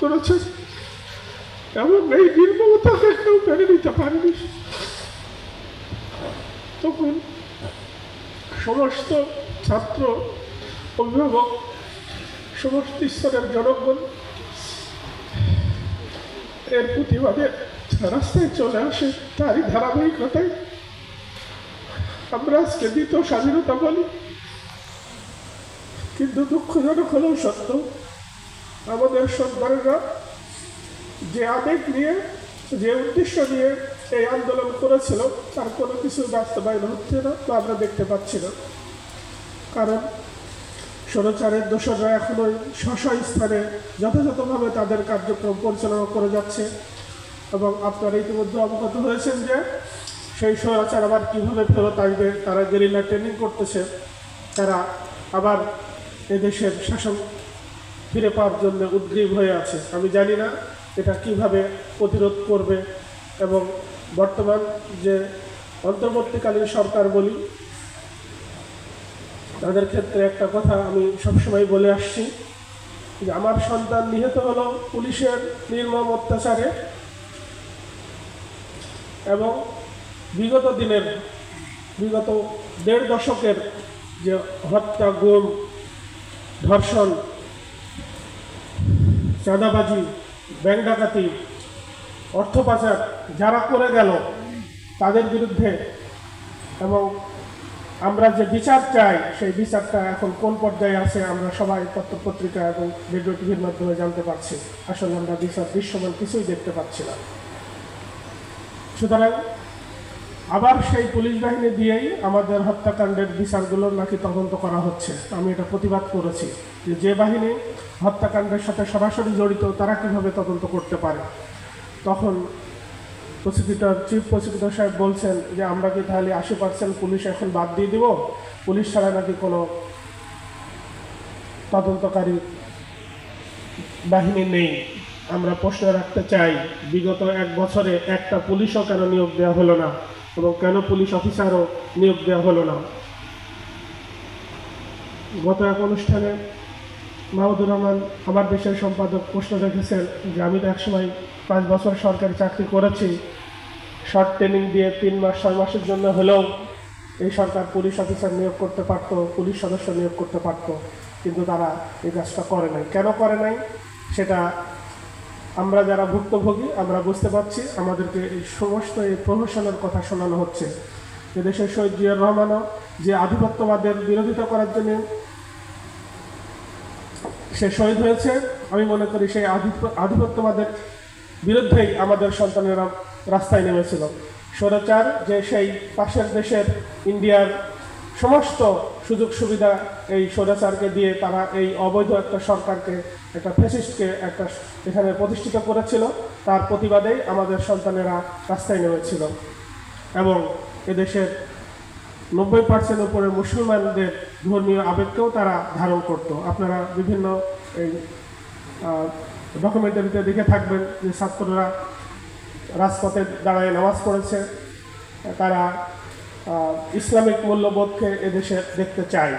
করেছে এবং এই নির্মমতাকে কেউ মেনে নিতে পারেনি। তখন সমস্ত ছাত্র, অভিভাবক, সমস্ত স্তরের জনগণ এর প্রতিবাদে রাস্তায় চলে আসে। তারই ধারাবাহিকতায় আমরা আজকে দ্বিতীয় স্বাধীনতা বলি। কিন্তু দুঃখজনক হলেও সত্য, আমাদের সন্তানেরা যে আবেগ নিয়ে, যে উদ্দেশ্য নিয়ে এই আন্দোলন করেছিল তার কোনো কিছু বাস্তবায়ন হচ্ছে না, তো আমরা দেখতে পাচ্ছি না। কারণ স্বৈরাচারের দোসররা এখনো স্ব স্থানে যথাযথভাবে তাদের কার্যক্রম পরিচালনা করে যাচ্ছে। এবং আপনারা ইতিমধ্যে অবগত হয়েছেন যে সেই স্বৈরাচার আবার কীভাবে ফেরত আসবে। তারা গেরিলা ট্রেনিং করতেছে, তারা আবার এদেশের শাসন ফিরে পাওয়ার জন্য উদ্গ্রীব হয়ে আছে। আমি জানি না এটা কিভাবে প্রতিরোধ করবে। এবং বর্তমান যে অন্তর্বর্তীকালীন সরকার বলি, তাদের ক্ষেত্রে একটা কথা আমি সবসময় বলে আসছি যে আমার সন্তান নিহত হলো পুলিশের নির্মম অত্যাচারে, এবং বিগত 1.5 দশকের যে হত্যা, গুম, ধর্ষণ, চাঁদাবাজি, ব্যাংক ডাকাতি, অর্থ পাচার যারা করে গেল তাদের বিরুদ্ধে এবং আমরা যে বিচার চাই সেই বিচারটা এখন কোন পর্যায়ে আছে আমরা সবাই পত্রপত্রিকা এবং রেডিও টিভির মাধ্যমে জানতে পারছি। আসলে আমরা বিচার দৃশ্যমান কিছুই দেখতে পাচ্ছি না। সুতরাং আবার সেই পুলিশ বাহিনী দিয়েই আমাদের হত্যাকাণ্ডের বিচারগুলো নাকি তদন্ত করা হচ্ছে। আমি এটা প্রতিবাদ করেছি যে বাহিনী হত্যাকাণ্ডের সাথে সরাসরি জড়িত তারা কীভাবে তদন্ত করতে পারে। তখন চিফ প্রসিকিউটর সাহেব বলছেন যে আমরা কি তাহলে 80% পুলিশ এখন বাদ দিয়ে দেব, পুলিশ ছাড়া নাকি কোনো তদন্তকারী বাহিনী নেই। আমরা প্রশ্ন রাখতে চাই, বিগত 1 বছরে একটা পুলিশও কেন নিয়োগ দেওয়া হলো না এবং কেন পুলিশ অফিসারও নিয়োগ দেওয়া হলো না? গত এক অনুষ্ঠানে মাহমুদুর রহমান আমার দেশের সম্পাদক প্রশ্ন রেখেছেন যে আমি তো একসময় 5 বছর সরকারি চাকরি করেছি, শর্ট ট্রেনিং দিয়ে 3 মাস 6 মাসের জন্য হলেও এই সরকার পুলিশ অফিসার নিয়োগ করতে পারত, পুলিশ সদস্য নিয়োগ করতে পারত, কিন্তু তারা এই কাজটা করে নাই। কেন করে নাই সেটা আমরা যারা ভুক্তভোগী আমরা বুঝতে পারছি। আমাদেরকে এই সমস্ত এই প্রহসনের কথা শোনানো হচ্ছে। এদেশের শহীদ জিয়াউর রহমানও যে আধিপত্যবাদের বিরোধিতা করার জন্য সে শহীদ হয়েছে, আমি মনে করি সেই আধিপত্যবাদের বিরুদ্ধেই আমাদের সন্তানেরা রাস্তায় নেমেছিল। স্বৈরাচার যে সেই পাশের দেশের ইন্ডিয়ার সমস্ত সুযোগ সুবিধা এই স্বৈরাচারকে দিয়ে তারা এই অবৈধ একটা সরকারকে, একটা ফ্যাসিস্টকে একটা এখানে প্রতিষ্ঠিত করেছিল, তার প্রতিবাদেই আমাদের সন্তানেরা রাস্তায় নেমেছিল। এবং এদেশের 90% উপরে মুসলমানদের ধর্মীয় আবেগকেও তারা ধারণ করত। আপনারা বিভিন্ন এই ডকুমেন্টারিতে দেখে থাকবেন যে ছাত্ররা রাজপথে দাঁড়ায় নামাজ পড়েছে, তারা ইসলামিক মূল্যবোধকে এদেশে দেখতে চায়।